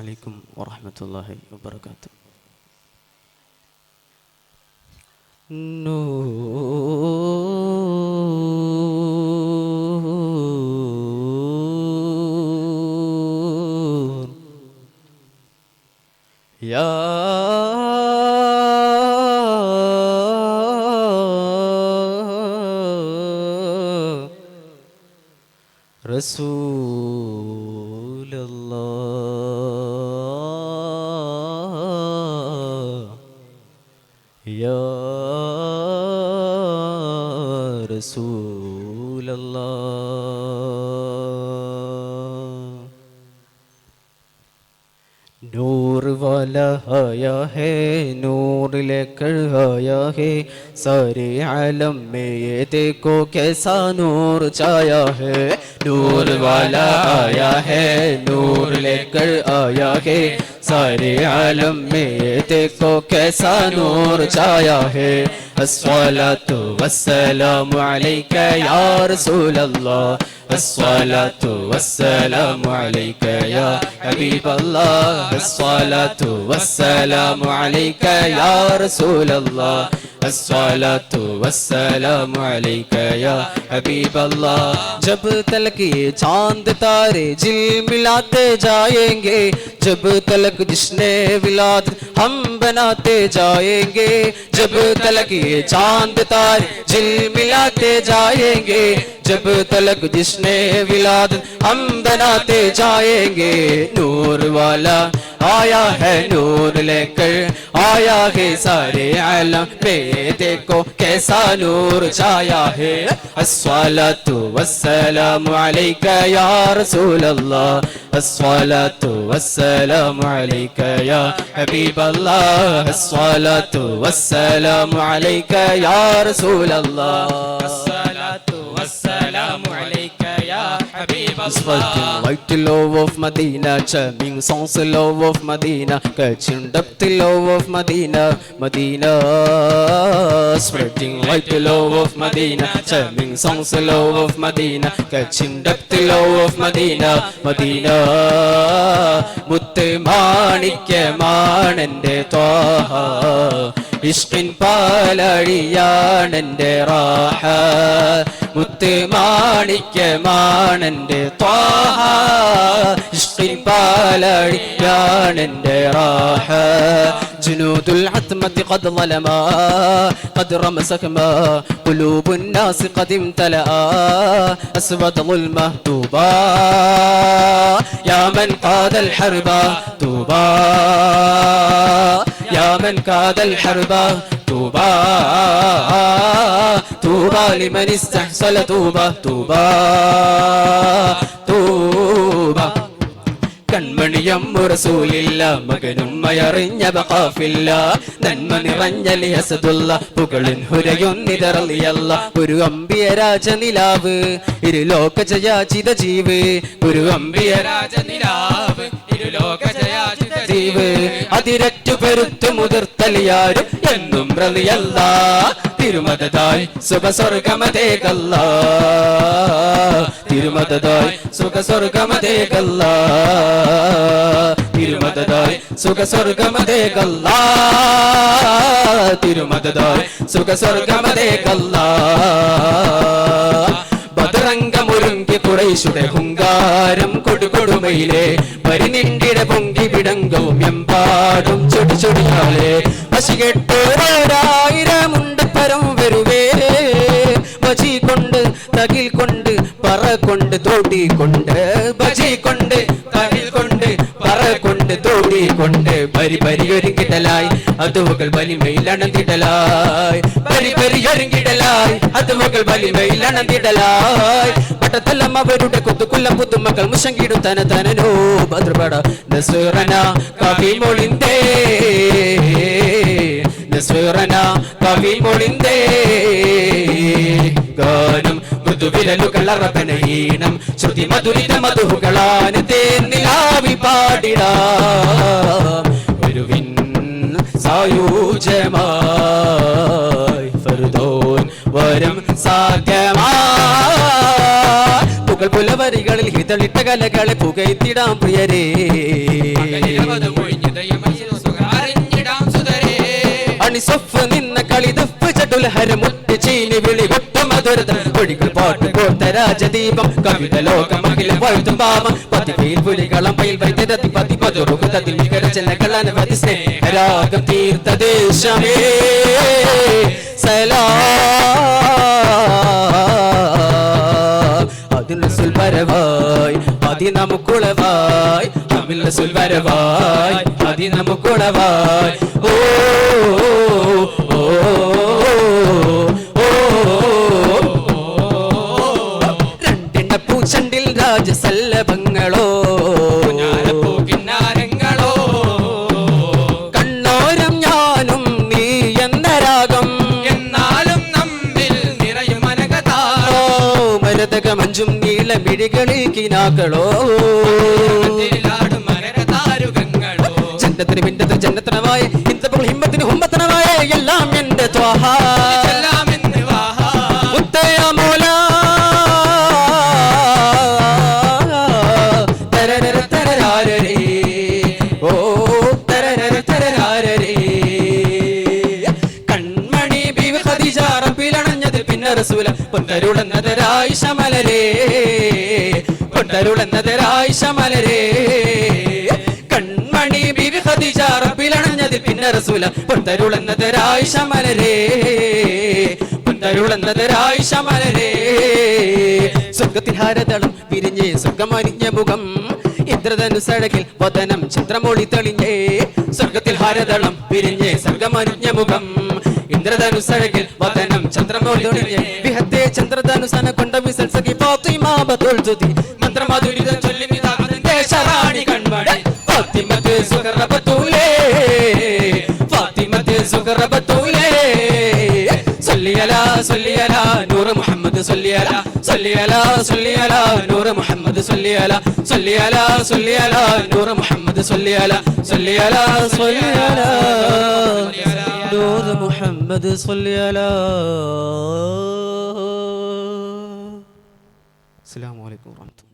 عليكم ورحمة الله وبركاته. نور يا رسول الله يا رسول الله. नूर वाला आया है, नूर लेकर आया है, सारे आलम में ये देखो कैसा नूर छाया है. नूर वाला आया है, नूर लेकर आया है, सारे आलम में ये देखो कैसा नूर छाया है. अस्सलातु वस्सलामु अलैका या रसूल अल्लाह, अस्सलातु वस्सलामु अलैका या हबीब अल्लाह, अस्सलातु वस्सलामु अलैका या रसूल अल्लाह, अस्सलातु वस्सलामु अलैका या हबीब अल्लाह. जब तलक ये चांद तारे झिलमिलाते जाएंगे, जब तलक जिसने विलाद हम बनाते जाएंगे, जब तलक ये चांद तारे झिलमिलाते जाएंगे, जब तलक जिसने विलाद हम बनाते जाएंगे. नूर वाला आया है, नूर लेकर आया है, सारे आलम पे देखो कैसा नूर छाया है. अस्सलातु वस्सलामु अलैका या रसूल अल्लाह, अस्सलातु वस्सलामु अलैका या हबीब अल्लाह, अस्सलातु वस्सलामु अलैका या रसूल अल्लाह, अस्सलातु वस्सलामु अलैका या हबीब अल्लाह. White love of Medina, charming songs love of Medina, catching up the love of Medina, Medina. Spreading white love of Medina, charming songs love of Medina, catching up the love of Medina, Medina. മുത്ത് മാണിക്യമാണെൻ്റെ ത്വാഹ, ഇഷ്കിൻ പാലഴിയാണെൻ്റെ റാഹ. മുത്ത് മാണിക്യമാണെൻ്റെ ത്വാഹ, ഇഷ്കിൻ പാലഴിയാണെൻ്റെ റാഹ. جنود العتمة قد ظلما قد رمسكما، قلوب الناس قد امتلأ أسود ظلمة. طوبى يا من قاد الحرب، طوبى يا من قاد الحرب، طوبى طوبى لمن استحصل، طوبى طوبى طوبى. കൺമണിയം റസൂലില്ല, മകനുമ്മയറിഞ്ഞ ബഖാഫില്ല, നന്മ നിറഞ്ഞ ലിയസദുല്ല, പുകളിൻ ഹുരയൊന്നിതറളിയല്ല. ഒരു അമ്പിയ രാജനിലാവ്, ഇരുലോക ജയാചിത ജീവ്, ഒരു അമ്പിയ രാജനിലാവ്, ഇരുലോക ജയാചിത ജീവ്. അതിരറ്റു പെരുത്തു മുതിർത്തലിയാരും എന്നും റളിയല്ല, തിരുമദതായി സുഖസ്വർഗമതേകല്ല, തിരുമദതായി സുഖസ്വർഗമതേകല്ല, തിരുമദതായി സുഖസ്വർഗമതേകല്ല, തിരുമദതായി സുഖസ്വർഗമതേകല്ല. ബദറംഗമൊരുങ്ങി ഖുറൈശുടെ ഹുങ്കാരം കൊടുകൊടുമയിലെ പരിനിണ്ടിട പൊങ്കി വിടങ്കവും എമ്പാടും ചൊടി ചൊടിയാളെ. പശികെട്ടോരായിരമുണ്ട് പരം വരുവേ, ബജി കൊണ്ട് തകിൽ കൊണ്ട് പറ കൊണ്ട് തോടി കൊണ്ട്, ബജി കൊണ്ട് തകിൽ കൊണ്ട് പറ കൊണ്ട് തോടി കൊണ്ട്. ബരി ബരി ഒരുങ്ങിടലായി അതുവകൾ വലിമയിലണന്നിടലായി, ബരി ബരി ഒരുങ്ങിടലായി അതുവകൾ വലിമയിലണന്നിടലായി. പട്ടത്തെല്ലാം അവരുടെ കുത്തുകുല്ലം പുത്തുമക്കൾ മുഷങ്കിടും തന തനനോ ഭദ്രപട. നസ്റന കവി മൊളിന്തേ, നസ്റന കവി മൊളിന്തേ. ഗാനം മൃദുവിരലുകൾ അറബനഹീനം, ശ്രുതി മധുരിത മധുകളാൻ തേന്നിലാവി പാടിടാം. ഒരുവിൻ സായൂജമായി ഫർദോൻ വരം സാധ്യമായി. പുകൾ പുലവരികളിൽ ഹിതളിട്ട കലകളെ പുകയ്ത്തിടാം പ്രിയരേ, അണിസൊഫ് നിന്ന കളിതപ്പ് ചടുലഹരമുട്ട് ചീനി വിളി കൊട്ടു മധുരത ഒഴികൾ പാട്ട് കോർത്ത രാജദീപം കവിത ലോകമകിലും വാഴ്ത്തും പാപം പതിവയിൽ പുലികളം പയിൽ വൈദ്യതി പതി പതുറുകുതതിൽ മികരചനകൾ അനവധി സ്നേഹരാഗം തീർത്ത ദേശമേ സലാം അതിൽ വരവായി അതി നമുക്കുളവായി അമിൽ റസൂൽ വരവായി അതി നമുക്കുളവായി ഓ ഓ രണ്ടെണ്ണ പൂച്ചണ്ടിൽ രാജസല്ലഭങ്ങളോ കിന്നാരങ്ങളോ കണ്ണോരം ഞാനും നീ എന്ന രാഗം എന്നാലും നമ്മിൽ നിറയും മനകതാരോ മരതക മഞ്ചും മിഴികളിൽ കിനാക്കളോ ജന്നത്തിന് മിന്നത്തിന് ജന്നത്തനമായ ഹിന്ദുക്കൾ ഹിമ്മത്തിന് ഹുമ്മത്തനമായ എല്ലാം എന്റെ ത്വാഹ മുത്തയ മോല തരനര തരരാരരേ ഓ തരനര തരരാരരേ കൺമണി ബീവി ഖദീജ റബ്ബിലണഞ്ഞത് പിന്നെ റസൂല പൊന്തരുളന്നതരായി ശമലരേ പൊന്തരുളന്നതരായി ശമലരേ കൺമണി ബീവി ഖദീജ റബ്ബിലണഞ്ഞത് പിന്നെ റസൂല പൊന്തരുളന്നതരായി ശമലരേ പൊന്തരുളന്നതരായി ശമലരേ സ്വർഗത്തിൽ ഹാരതളം വിരിഞ്ഞേ സ്വർഗമരിഞ്ഞ മുഖം ഇന്ദ്രധനുസഴകിൽ വദനം ചിത്രമൊളി തെളിഞ്ഞേ സ്വർഗത്തിൽ ഹാരതളം വിരിഞ്ഞേ സ്വർഗമരിഞ്ഞ മുഖം ഇന്ദ്രധനുസഴകിൽ വദനം ചന്ദ്രമൊളി തെളിഞ്ഞേ വിഹത്തെ ചന്ദ്രധനുസന കൊണ്ട വിസൽ സഖി ഫാത്തിമ ബതുൽ ജുദി മന്ത്രമാധുരിത ചൊല്ലി മിതാമതന്റെ ശറാണി കൺമണി ഫാത്തിമത്ത് സുഖറബത്തൂലേ ഫാത്തിമത്ത് സുഖറബത്തൂലേ صلي على نور محمد صلي على نور محمد صلي على نور محمد صلي على نور محمد صلي على السلام عليكم ورحمة الله.